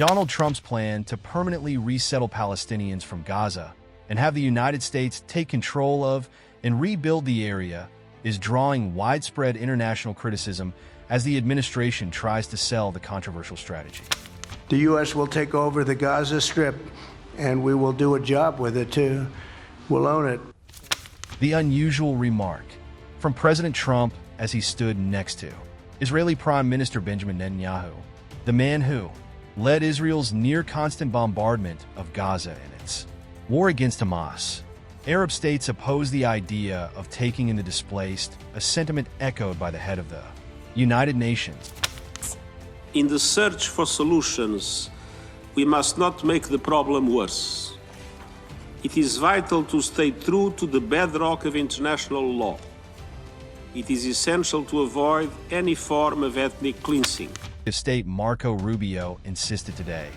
Donald Trump's plan to permanently resettle Palestinians from Gaza and have the United States take control of and rebuild the area is drawing widespread international criticism as the administration tries to sell the controversial strategy. The U.S. will take over the Gaza Strip, and we will do a job with it, too. We'll own it. The unusual remark from President Trump as he stood next to Israeli Prime Minister Benjamin Netanyahu, the man who led Israel's near-constant bombardment of Gaza in its war against Hamas. Arab states oppose the idea of taking in the displaced, a sentiment echoed by the head of the United Nations. In the search for solutions, we must not make the problem worse. It is vital to stay true to the bedrock of international law. It is essential to avoid any form of ethnic cleansing. State Marco Rubio insisted today,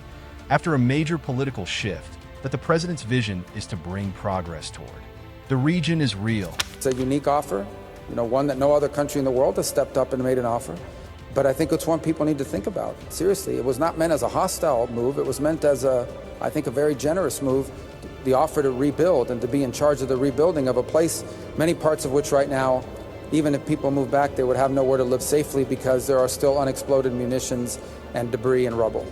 after a major political shift, that the president's vision is to bring progress toward. The region is real. It's a unique offer, one that no other country in the world has stepped up and made an offer. But I think it's one people need to think about. Seriously, it was not meant as a hostile move. It was meant as I think, a very generous move, the offer to rebuild and to be in charge of the rebuilding of a place, many parts of which right now, even if people move back, they would have nowhere to live safely because there are still unexploded munitions and debris and rubble.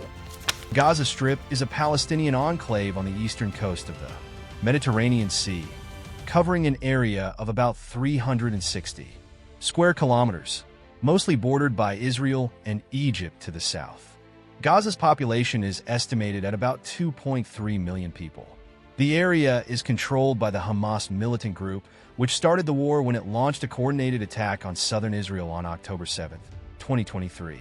Gaza Strip is a Palestinian enclave on the eastern coast of the Mediterranean Sea, covering an area of about 360 square kilometers, mostly bordered by Israel and Egypt to the south. Gaza's population is estimated at about 2.3 million people. The area is controlled by the Hamas militant group, which started the war when it launched a coordinated attack on southern Israel on October 7, 2023.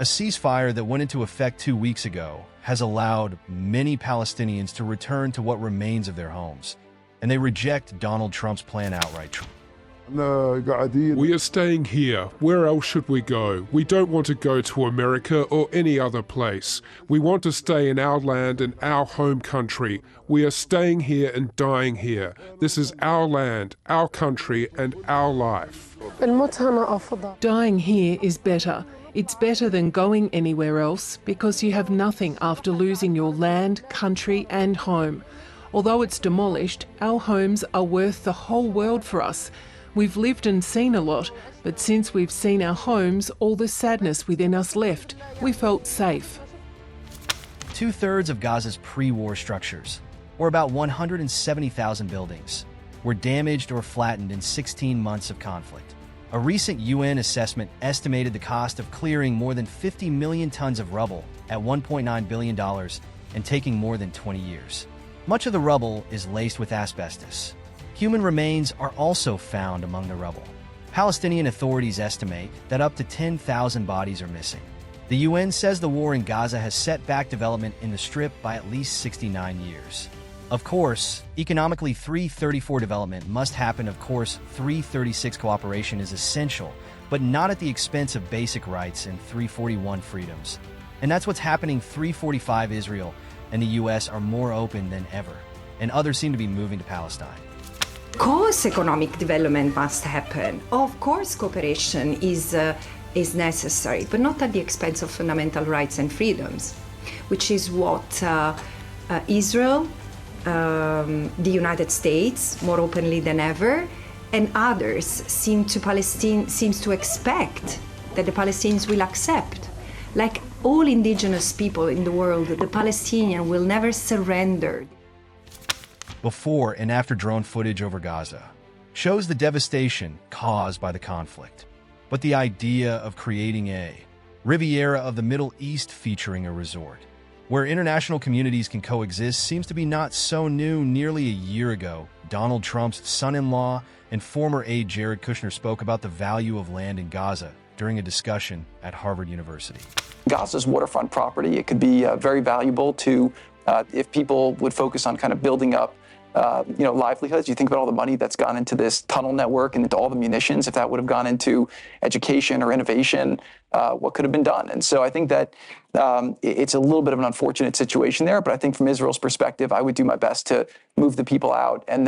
A ceasefire that went into effect 2 weeks ago has allowed many Palestinians to return to what remains of their homes, and they reject Donald Trump's plan outright. We are staying here. Where else should we go? We don't want to go to America or any other place. We want to stay in our land and our home country. We are staying here and dying here. This is our land, our country, and our life. Dying here is better. It's better than going anywhere else because you have nothing after losing your land, country, and home. Although it's demolished, our homes are worth the whole world for us. We've lived and seen a lot, but since we've seen our homes, all the sadness within us left. We felt safe. 2/3 of Gaza's pre-war structures, or about 170,000 buildings, were damaged or flattened in 16 months of conflict. A recent UN assessment estimated the cost of clearing more than 50 million tons of rubble at $1.9 billion and taking more than 20 years. Much of the rubble is laced with asbestos. Human remains are also found among the rubble. Palestinian authorities estimate that up to 10,000 bodies are missing. The UN says the war in Gaza has set back development in the Strip by at least 69 years. Of course, economically 334 development must happen. Of course, 336 cooperation is essential, but not at the expense of basic rights and 341 freedoms. And that's what's happening. 345 Israel and the US are more open than ever, and others seem to be moving to Palestine. Of course, economic development must happen. Of course, cooperation is necessary, but not at the expense of fundamental rights and freedoms, which is what Israel, the United States, more openly than ever, and others seems to expect that the Palestinians will accept. Like all indigenous people in the world, the Palestinian will never surrender. Before and after drone footage over Gaza shows the devastation caused by the conflict. But the idea of creating a Riviera of the Middle East featuring a resort where international communities can coexist seems to be not so new. Nearly a year ago, Donald Trump's son-in-law and former aide Jared Kushner spoke about the value of land in Gaza during a discussion at Harvard University. Gaza's waterfront property, it could be very valuable to, if people would focus on kind of building up livelihoods. You think about all the money that's gone into this tunnel network and into all the munitions. If that would have gone into education or innovation, what could have been done? And so I think that it's a little bit of an unfortunate situation there, but I think from Israel's perspective, I would do my best to move the people out and